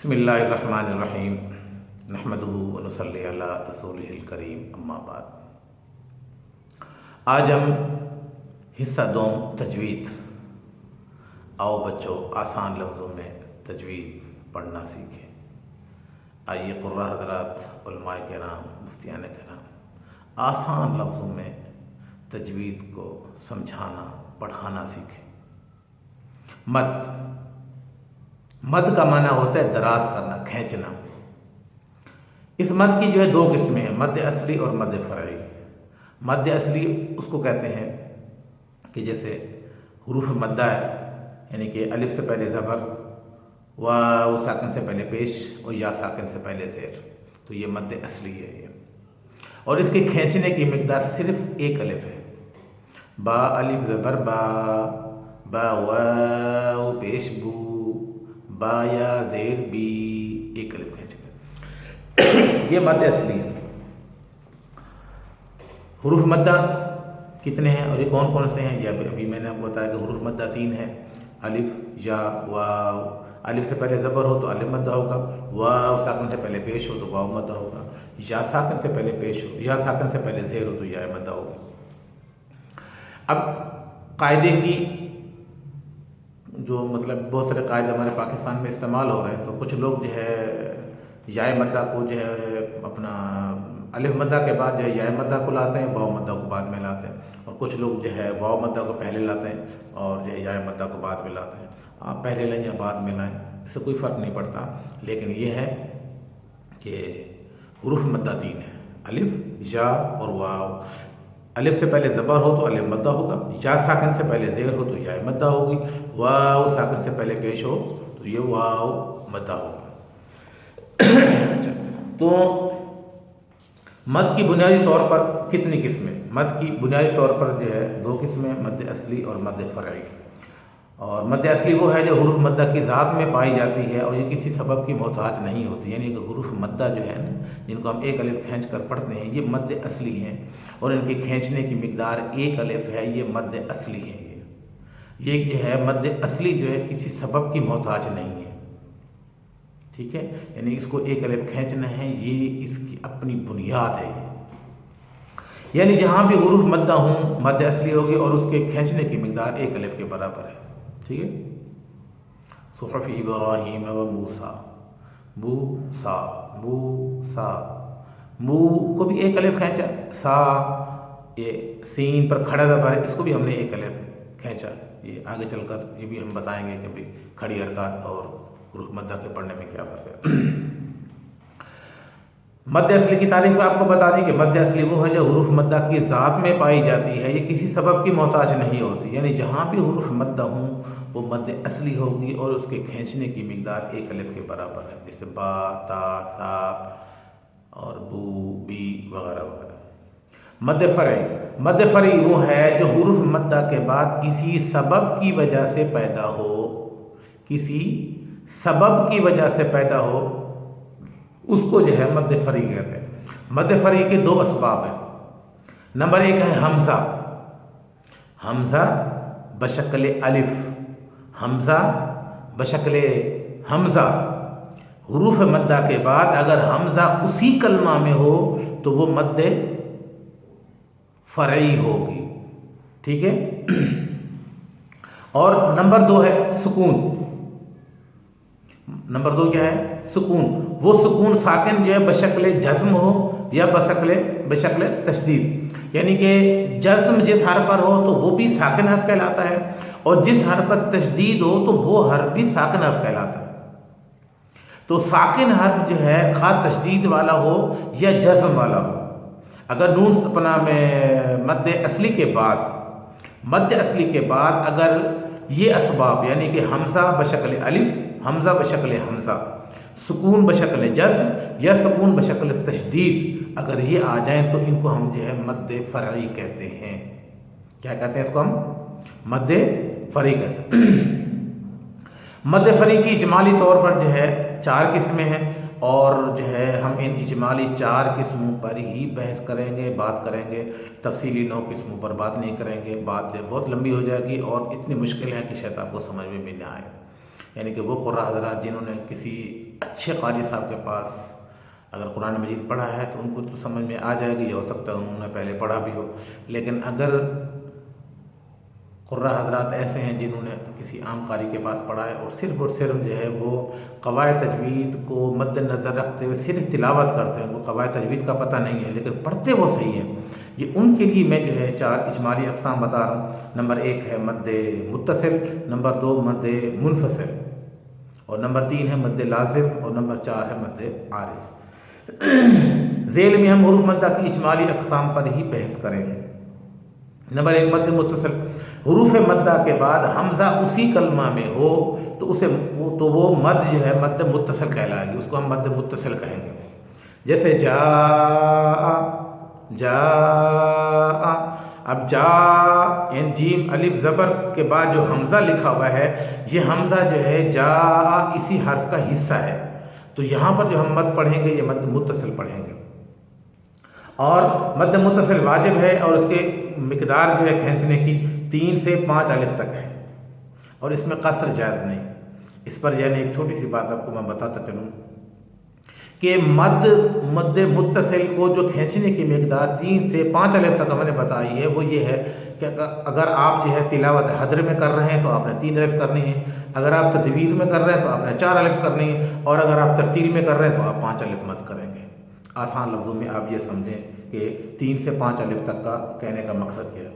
بسم اللہ الرحمن الرحیم نحمدہ ونصلی علی رسولہ الکریم اما بعد۔ آج ہم حصہ دوم تجوید۔ آؤ بچوں آسان لفظوں میں تجوید پڑھنا سیکھیں۔ آئیے قراء حضرات، علماء کرام، مفتیان کرام، آسان لفظوں میں تجوید کو سمجھانا پڑھانا سیکھیں۔ مد کا معنی ہوتا ہے دراز کرنا، کھینچنا۔ اس مد کی جو ہے دو قسمیں ہیں، مد اصلی اور مد فرعی۔ مد اصلی اس کو کہتے ہیں کہ جیسے حروف مدہ ہے، یعنی کہ الف سے پہلے زبر، واو ساکن سے پہلے پیش اور یا ساکن سے پہلے زیر، تو یہ مد اصلی ہے یہ۔ اور اس کے کھینچنے کی مقدار صرف ایک الف ہے۔ با الف زبر با، با واو پیش بو، با یا زیر بی، ایک الف کھینچ کر، یہ مد اصلی ہے۔ حروف مدہ کتنے ہیں اور یہ کون کون سے ہیں؟ یہ ابھی میں نے آپ کو بتایا کہ حروف مدہ 3 ہیں، الف، یا، واو۔ الف سے پہلے زبر ہو تو الف مدہ ہوگا، واو ساکن سے پہلے پیش ہو تو واو مدہ ہوگا، یا ساکن سے پہلے پیش ہو، یا ساکن سے پہلے زیر ہو تو یا مدہ ہوگا۔ اب قاعدے کی جو مطلب بہت سارے قاعدے ہمارے پاکستان میں استعمال ہو رہے ہیں، تو کچھ لوگ جو ہے یا مدہ کو جو ہے اپنا الف مدہ کے بعد جو ہے یا مدہ کو لاتے ہیں، واو مدہ کو بعد میں لاتے ہیں، اور کچھ لوگ جو ہے واو مدہ کو پہلے لاتے ہیں اور جو ہے یا مدہ کو بعد میں لاتے ہیں۔ آپ پہلے لیں یا بعد میں لائیں، اس سے کوئی فرق نہیں پڑتا، لیکن یہ ہے کہ حروف مدہ 3 ہیں، الف، یا اور واو۔ الف سے پہلے زبر ہو تو الف مدہ ہوگا، یا ساکن سے پہلے زیر ہو تو یا مدہ ہوگی، واو ساکن سے پہلے پیش ہو تو یہ واو مدہ ہوگا۔ تو مد کی بنیادی طور پر کتنی قسمیں؟ مد کی بنیادی طور پر جو ہے 2 قسمیں، مد اصلی اور مد فرعی۔ اور مد اصلی وہ ہے جو حروف مدہ کی ذات میں پائی جاتی ہے اور یہ کسی سبب کی محتاج نہیں ہوتی، یعنی کہ حروف مدہ جو ہے نا، جن کو ہم ایک الف کھینچ کر پڑھتے ہیں، یہ مد اصلی ہیں اور ان کے کھینچنے کی مقدار ایک الف ہے، یہ مد اصلی ہے۔ یہ جو ہے مد اصلی جو ہے کسی سبب کی محتاج نہیں ہے، ٹھیک ہے، یعنی اس کو ایک الف کھینچنا ہے، یہ اس کی اپنی بنیاد ہے۔ یعنی جہاں بھی حروف مدہ ہوں مد اصلی ہوگی اور اس کے کھینچنے کی مقدار ایک الف کے برابر ہے، ٹھیک ہے۔ صحف ابراہیم و موسیٰ، بو سا، بو سا، بو کو بھی ایک الف کھینچا، سا یہ سین پر کھڑا زبر ہے، اس کو بھی ہم نے ایک الف کھینچا۔ یہ آگے چل کر یہ بھی ہم بتائیں گے کہ بھی کھڑی حرکات اور حروف مدہ کے پڑھنے میں کیا فرق ہے۔ مد اصلی کی تعریف آپ کو بتا دیں کہ مد اصلی وہ ہے جو حروف مدہ کی ذات میں پائی جاتی ہے، یہ کسی سبب کی محتاج نہیں ہوتی، یعنی جہاں بھی حروف مدہ ہوں وہ مد اصلی ہوگی اور اس کے کھینچنے کی مقدار ایک الف کے برابر ہے، جیسے با، تا، سا اور بو، بی وغیرہ وغیرہ۔ مد فرعی وہ ہے جو حروف مدہ کے بعد کسی سبب کی وجہ سے پیدا ہو، کسی سبب کی وجہ سے پیدا ہو، اس کو جو ہے مد فرعی کہتے ہیں۔ مد فرعی کے 2 اسباب ہیں۔ نمبر 1 ہے حمزہ، حمزہ بشکل الف، حمزہ بشکل حمزہ۔ حروف مدہ کے بعد اگر حمزہ اسی کلمہ میں ہو تو وہ مد فرعی ہوگی، ٹھیک ہے۔ اور نمبر 2 ہے سکون۔ نمبر 2 کیا ہے؟ سکون۔ وہ سکون ساکن جو ہے بشکل جزم ہو یا بشکل تشدید، یعنی کہ جزم جس حرف پر ہو تو وہ بھی ساکن حرف کہلاتا ہے، اور جس حرف پر تشدید ہو تو وہ حرف بھی ساکن حرف کہلاتا ہے۔ تو ساکن حرف جو ہے خواہ تشدید والا ہو یا جزم والا ہو، اگر نون اپنا میں مد اصلی کے بعد اگر یہ اسباب یعنی کہ حمزہ بشکل الف، حمزہ بشکل حمزہ، سکون بشکل جزم یا سکون بشکل تشدید اگر یہ آ جائیں تو ان کو ہم جو ہے مد فرعی کہتے ہیں۔ کیا کہتے ہیں اس کو؟ ہم مد فرعی کہتے ہیں۔ مد فرعی کی اجمالی طور پر جو ہے 4 قسمیں ہیں، اور جو ہے ہم ان اجمالی 4 قسموں پر ہی بحث کریں گے، بات کریں گے، تفصیلی 9 قسموں پر بات نہیں کریں گے، بات جو بہت لمبی ہو جائے گی اور اتنی مشکل ہے کہ شاید آپ کو سمجھ میں بھی نہ آئے۔ یعنی کہ وہ قراء حضرات جنہوں نے کسی اچھے قاری صاحب کے پاس اگر قرآن مجید پڑھا ہے تو ان کو تو سمجھ میں آ جائے گی، یہ ہو سکتا ہے انہوں نے پہلے پڑھا بھی ہو، لیکن اگر قراء حضرات ایسے ہیں جنہوں نے کسی عام قاری کے پاس پڑھا ہے اور صرف جو ہے وہ قواعد تجوید کو مد نظر رکھتے ہوئے صرف تلاوت کرتے ہیں، ان کو قواعد تجوید کا پتہ نہیں ہے لیکن پڑھتے وہ صحیح ہیں، یہ ان کے لیے میں جو ہے 4 اجمالی اقسام بتا رہا ہوں۔ نمبر 1 ہے مد متصل، نمبر 2 مد منفصل، اور نمبر 3 ہے مد لازم، اور نمبر 4 ہے مد عارض۔ ذیل میں ہم حروف مدہ کی اجمالی اقسام پر ہی بحث کریں گے۔ نمبر 1 مد متصل، حروف مدہ کے بعد حمزہ اسی کلمہ میں ہو تو وہ مد جو ہے مد متصل کہلائے گی، اس کو ہم مد متصل کہیں گے۔ جیسے جا، اب جا یعنی جیم الف زبر کے بعد جو حمزہ لکھا ہوا ہے، یہ حمزہ جو ہے جا اسی حرف کا حصہ ہے، تو یہاں پر جو ہم مد پڑھیں گے یہ مد متصل پڑھیں گے۔ اور مد متصل واجب ہے اور اس کے مقدار جو ہے کھینچنے کی 3 سے 5 الف تک ہے، اور اس میں قصر جائز نہیں۔ اس پر یعنی ایک چھوٹی سی بات آپ کو میں بتاتا چلوں کہ مد متصل کو جو کھینچنے کی مقدار 3 سے 5 الف تک ہم نے بتائی ہے، وہ یہ ہے کہ اگر آپ جو ہے تلاوت حضر میں کر رہے ہیں تو آپ نے 3 الف کرنی ہے، اگر آپ تدویر میں کر رہے ہیں تو آپ نے 4 الف کرنی ہے، اور اگر آپ ترتیل میں کر رہے ہیں تو آپ 5 الف مد کریں گے۔ آسان لفظوں میں آپ یہ سمجھیں کہ 3 سے 5 الف تک کا کہنے کا مقصد کیا ہے۔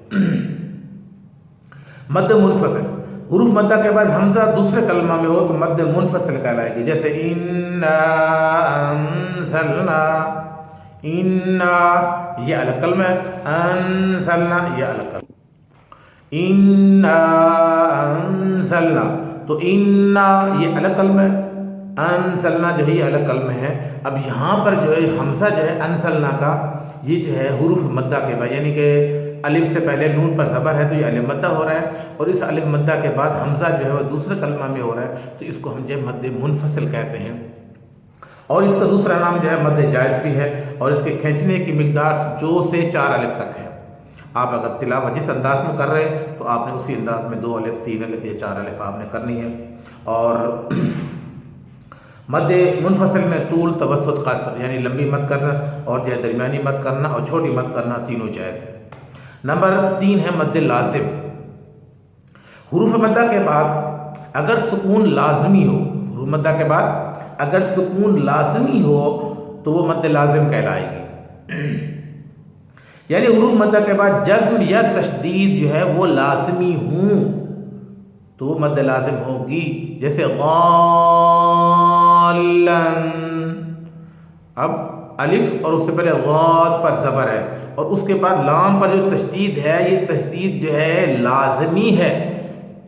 مد منفصل، حروف مدہ کے بعد حمزہ دوسرے کلمہ میں ہو تو مد منفصل کہلائے گی، جیسے انا انزلنا، انا یہ الگ کلمہ ہے، انزلنا یہ الگ کلمہ، انا انزلنا تو انا یہ الگ کلمہ ہے، انزلنا جو ہے یہ الگ کلمہ ہے۔ اب یہاں پر جو ہے حمزہ جو ہے انزلنا کا یہ جو ہے حروف مدہ کے بعد، یعنی کہ الف سے پہلے نون پر زبر ہے تو یہ الف مدہ ہو رہا ہے، اور اس الف مدہ کے بعد حمزہ جو ہے وہ دوسرے کلمہ میں ہو رہا ہے تو اس کو ہم جو ہے مد منفصل کہتے ہیں، اور اس کا دوسرا نام جو ہے مد جائز بھی ہے، اور اس کے کھینچنے کی مقدار 2 سے 4 الف تک ہے۔ آپ اگر تلاوت جس انداز میں کر رہے ہیں تو آپ نے اسی انداز میں 2 الف 3 الف یا 4 الف آپ نے کرنی ہے۔ اور مد منفصل میں طول، توسط، قصر یعنی لمبی مد کرنا اور جو ہے درمیانی مد کرنا اور چھوٹی مد کرنا تینوں جائز ہے۔ نمبر 3 ہے مد لازم، حروف مدہ کے بعد اگر سکون لازمی ہو، حروف مدہ کے بعد اگر سکون لازمی ہو تو وہ مد لازم کہلائے گی، یعنی حروف مدہ کے بعد جزم یا تشدید جو ہے وہ لازمی ہوں تو وہ مد لازم ہوگی، جیسے غالن، اب الف اور اس سے پہلے غاد پر زبر ہے اور اس کے بعد لام پر جو تشدید ہے، یہ تشدید جو ہے لازمی ہے،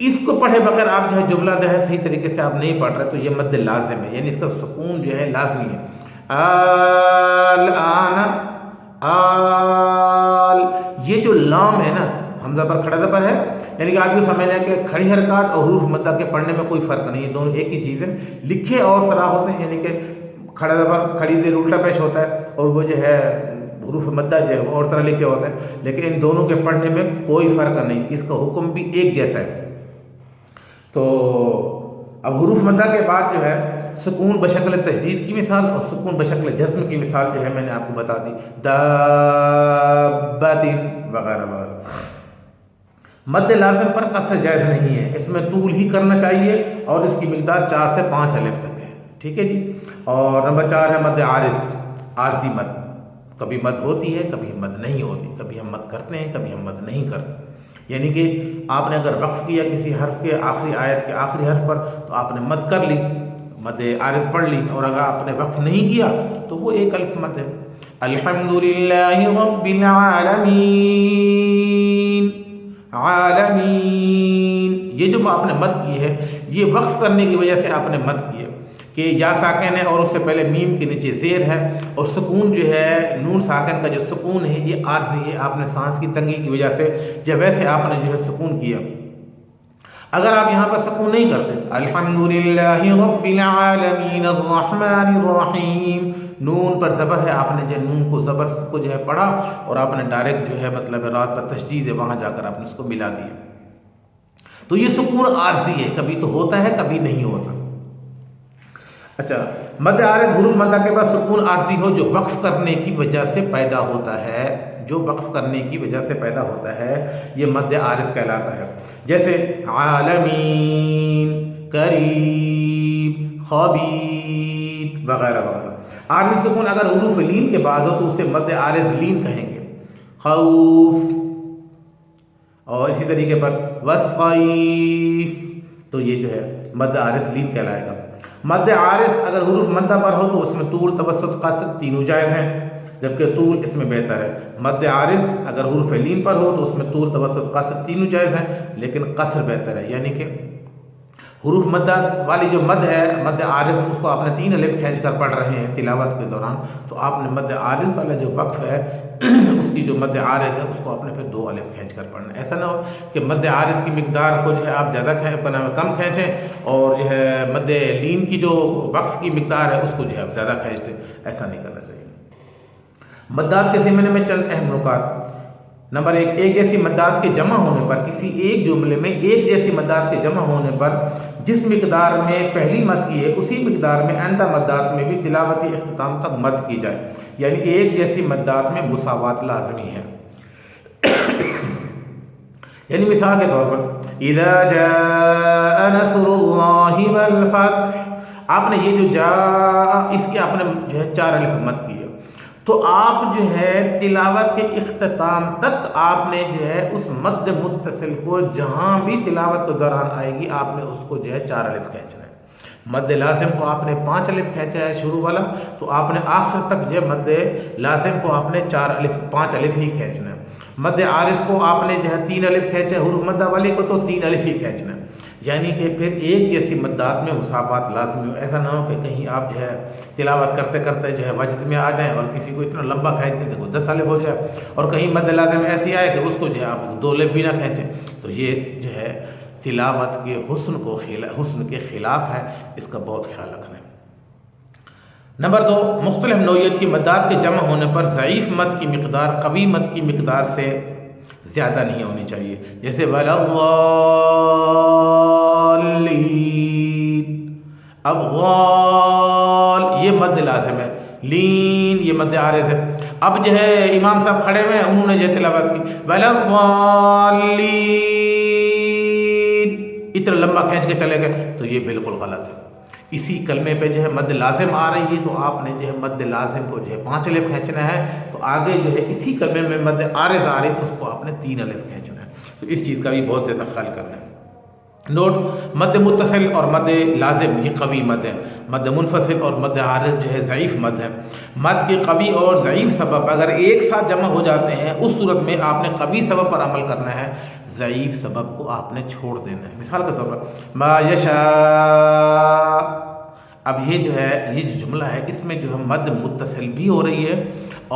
اس کو پڑھے بغیر آپ جو ہے جملہ جو ہے صحیح طریقے سے آپ نہیں پڑھ رہے تو یہ مد لازم ہے، یعنی اس کا سکون جو ہے لازمی ہے۔ الآن، آل، یہ جو لام ہے نا حمزہ پر کھڑا زبر ہے، یعنی کہ آپ یہ سمجھ لیں کہ کھڑی حرکات اور حروف مدہ کے پڑھنے میں کوئی فرق نہیں ہے، دونوں ایک ہی چیز ہے، لکھے اور طرح ہوتے ہیں، یعنی کہ کھڑا زبر کھڑی زیر الٹا پیش ہوتا ہے اور وہ جو ہے حروف مدہ جو ہے وہ اور طرح لکھے ہوتے ہیں، لیکن ان دونوں کے پڑھنے میں کوئی فرق نہیں، اس کا حکم بھی ایک جیسا ہے۔ تو اب حروف مدہ کے بعد جو ہے سکون بشکل تشدید کی مثال اور سکون بشکل جزم کی مثال جو ہے میں نے آپ کو بتا دی، دابۃ وغیرہ وغیرہ۔ مد لازم پر قصر جائز نہیں ہے، اس میں طول ہی کرنا چاہیے اور اس کی مقدار 4 سے 5 الف تک ہے، ٹھیک ہے جی۔ اور نمبر 4 ہے مد عارض، عارضی مد، کبھی مد ہوتی ہے کبھی مد نہیں ہوتی، کبھی ہم مد کرتے ہیں کبھی ہم مد نہیں کرتے، یعنی کہ آپ نے اگر وقف کیا کسی حرف کے آخری آیت کے آخری حرف پر تو آپ نے مد کر لی، مد عارض پڑھ لی، اور اگر آپ نے وقف نہیں کیا تو وہ 1 الف مد ہے۔ الحمدللہ رب العالمین، عالمین، یہ جو آپ نے مد کی ہے یہ وقف کرنے کی وجہ سے آپ نے مد کی ہے کہ یا ساکن ہے اور اس سے پہلے میم کے نیچے زیر ہے، اور سکون جو ہے نون ساکن کا جو سکون ہے یہ عارضی ہے، آپ نے سانس کی تنگی کی وجہ سے جب ویسے آپ نے جو ہے سکون کیا۔ اگر آپ یہاں پر سکون نہیں کرتے، الحمدللہ رب العالمین الرحمن الرحیم، نون پر زبر ہے، آپ نے جو نون کو زبر کو جو ہے پڑھا اور آپ نے ڈائریکٹ جو ہے مطلب رات پر تشدید ہے وہاں جا کر آپ نے اس کو ملا دیا۔ تو یہ سکون عارضی ہے، کبھی تو ہوتا ہے کبھی نہیں ہوتا۔ اچھا، مد عارض حروف مدہ کے بعد سکون عارضی ہو جو وقف کرنے کی وجہ سے پیدا ہوتا ہے، جو وقف کرنے کی وجہ سے پیدا ہوتا ہے، یہ مد عارض کہلاتا ہے۔ جیسے عالمین، کریم، خبیر وغیرہ وغیرہ۔ عارض سکون اگر حروف لین کے بعد ہو تو اسے مد عارض لین کہیں گے، خوف، اور اسی طریقے پر والصیف، تو یہ جو ہے مد عارض لین کہلائے گا۔ مد عارض اگر حروف مدہ پر ہو تو اس میں طول، توسط، قصر تینوں جائز ہیں، جبکہ طول اس میں بہتر ہے۔ مد عارض اگر حروف لین پر ہو تو اس میں طول، توسط، قصر تینوں جائز ہیں، لیکن قصر بہتر ہے، یعنی کہ حروف مدہ والی جو مد ہے، مد عارض، اس کو آپ نے 3 الف کھینچ کر پڑھ رہے ہیں تلاوت کے دوران، تو آپ نے مد عارض والا جو وقف ہے اس کی جو مد عارض ہے اس کو آپ نے پھر 2 الف کھینچ کر پڑھنا ہے۔ ایسا نہ ہو کہ مد عارض کی مقدار کو جو ہے آپ زیادہ کم کھینچیں اور جو ہے مد لین کی جو وقف کی مقدار ہے اس کو جو ہے آپ زیادہ کھینچ دیں، ایسا نہیں کرنا چاہیے۔ مدات کے ضمن میں چند اہم نکات۔ نمبر 1، ایک جیسی مدات کے جمع ہونے پر، کسی ایک جملے میں ایک جیسی مدات کے جمع ہونے پر جس مقدار میں پہلی مد کی ہے اسی مقدار میں آئندہ مدات میں بھی تلاوتی اختتام تک مد کی جائے، یعنی کہ ایک جیسی مدات میں مساوات لازمی ہے۔ یعنی مثال کے طور پر اذا جاء نصر اللہ والفتح، آپ نے یہ جو جاء، اس کی آپ نے جو ہے 4 الف مد کی ہے، تو آپ جو ہے تلاوت کے اختتام تک آپ نے جو ہے اس مد متصل کو جہاں بھی تلاوت کے دوران آئے گی آپ نے اس کو جو ہے 4 الف کھینچنا ہے۔ مد لازم کو آپ نے 5 الف کھینچا ہے شروع والا، تو آپ نے آخر تک جو ہے مد لازم کو آپ نے 5 الف ہی کھینچنا ہے۔ مد عارض کو آپ نے جو ہے 3 الف کھینچا ہے حروف مدہ والے کو، تو 3 الف ہی کھینچنا ہے، یعنی کہ پھر ایک جیسی مدات میں مساوات لازمی ہو۔ ایسا نہ ہو کہ کہیں آپ جو ہے تلاوت کرتے کرتے جو ہے وجد میں آ جائیں اور کسی کو اتنا لمبا کھینچ دیں تو 10 الف ہو جائے، اور کہیں مد لازم ایسی آئے کہ اس کو جو ہے آپ 2 الف بھی نہ کھینچیں، تو یہ جو ہے تلاوت کے حسن کے خلاف ہے، اس کا بہت خیال رکھنا ہے۔ نمبر 2، مختلف نوعیت کی مدات کے جمع ہونے پر ضعیف مد کی مقدار قوی مد کی مقدار سے زیادہ نہیں ہونی چاہیے، جیسے وَلَضَّالِّينَ، اب غال یہ مد لازم ہے، لین یہ مد عارض ہے۔ اب جو ہے امام صاحب کھڑے ہوئے ہیں، انہوں نے یہ تلاوت کی وَلَضَّالِّينَ، اتنا لمبا کھینچ کے چلے گئے، تو یہ بالکل غلط ہے۔ اسی کلمے پہ جو ہے مد لازم آ رہی ہے تو آپ نے جو ہے مد لازم کو جو ہے 5 الف کھینچنا ہے، تو آگے جو ہے اسی کلمے میں مد عارض آ رہی ہے تو اس کو آپ نے 3 الف کھینچنا ہے، تو اس چیز کا بھی بہت زیادہ خیال کرنا ہے۔ نوٹ، مد متصل اور مد لازم یہ قوی مد ہے، مد منفصل اور مد عارض جو ہے ضعیف مد ہے۔ مد کے قوی اور ضعیف سبب اگر ایک ساتھ جمع ہو جاتے ہیں اس صورت میں آپ نے قوی سبب پر عمل کرنا ہے، ضعیف سبب کو آپ نے چھوڑ دینا ہے۔ مثال کے طور پر ما یشاء، اب یہ جو ہے یہ جو جملہ ہے اس میں جو ہے مد متصل بھی ہو رہی ہے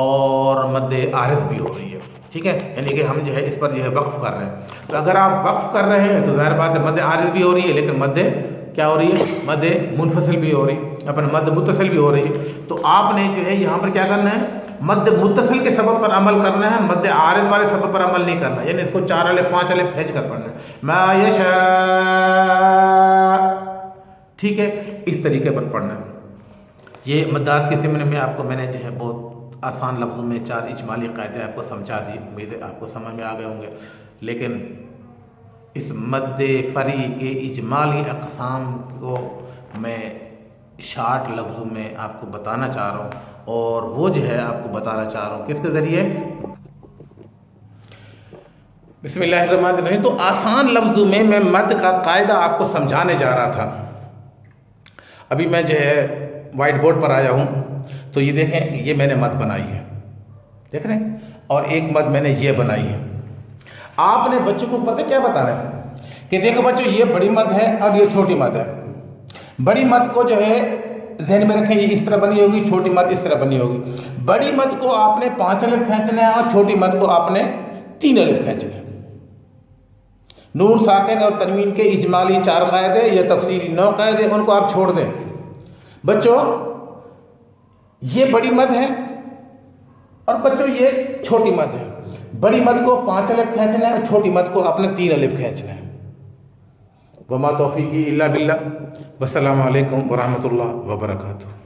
اور مد عارض بھی ہو رہی ہے، ٹھیک ہے، یعنی کہ ہم جو ہے اس پر جو ہے وقف کر رہے ہیں، تو اگر آپ وقف کر رہے ہیں تو ظاہر بات ہے مد عارض بھی ہو رہی ہے، لیکن مد کیا ہو رہی ہے، مد منفصل بھی ہو رہی ہے، اپنے مد متصل بھی ہو رہی ہے، تو آپ نے جو ہے یہاں پر کیا کرنا ہے، مد متصل کے سبب پر عمل کرنا ہے، مد عارض والے سبب پر عمل نہیں کرنا، یعنی اس کو 4 الف 5 الف کھینچ کر پڑھنا ہے، ما یشاء، ٹھیک ہے، اس طریقے پر پڑھنا ہے۔ یہ مدات کے ضمن میں آپ کو میں نے جو ہے بہت آسان لفظوں میں 4 اجمالی قاعدے آپ کو سمجھا دی، امید ہے آپ کو سمجھ میں آ گئے ہوں گے، لیکن اس مد فری کے اجمالی اقسام کو میں شارٹ لفظوں میں آپ کو بتانا چاہ رہا ہوں، اور وہ جو ہے آپ کو بتانا چاہ رہا ہوں کس کے ذریعے، بسم اللہ الرحمن الرحیم۔ تو آسان لفظوں میں مد کا قاعدہ آپ کو سمجھانے جا رہا تھا۔ ابھی میں جو ہے وائٹ بورڈ پر آیا ہوں، تو یہ دیکھیں یہ میں نے مد بنائی ہے، دیکھ رہے ہیں، اور ایک مد میں نے یہ بنائی ہے۔ آپ نے بچوں کو پتہ کیا بتانا ہے کہ دیکھو بچوں یہ بڑی مد ہے اور یہ چھوٹی مد ہے۔ بڑی مد کو جو ہے ذہن میں رکھیں، یہ اس طرح بنی ہوگی، چھوٹی مد اس طرح بنی ہوگی۔ بڑی مد کو آپ نے 5 الف کھینچنا ہے اور چھوٹی مد کو آپ نے 3 الف کھینچنا ہے۔ نون ساکن اور تنوین کے اجمالی 4 قاعدے یا تفصیلی 9 قاعدے، ان کو آپ چھوڑ دیں۔ بچوں یہ بڑی مد ہے اور بچوں یہ چھوٹی مد ہے۔ بڑی مد کو 5 الف کھینچنا ہے اور چھوٹی مد کو آپ نے 3 الف کھینچنا ہے۔ وما توفیقی الا باللہ، والسلام علیکم ورحمۃ اللہ وبرکاتہ۔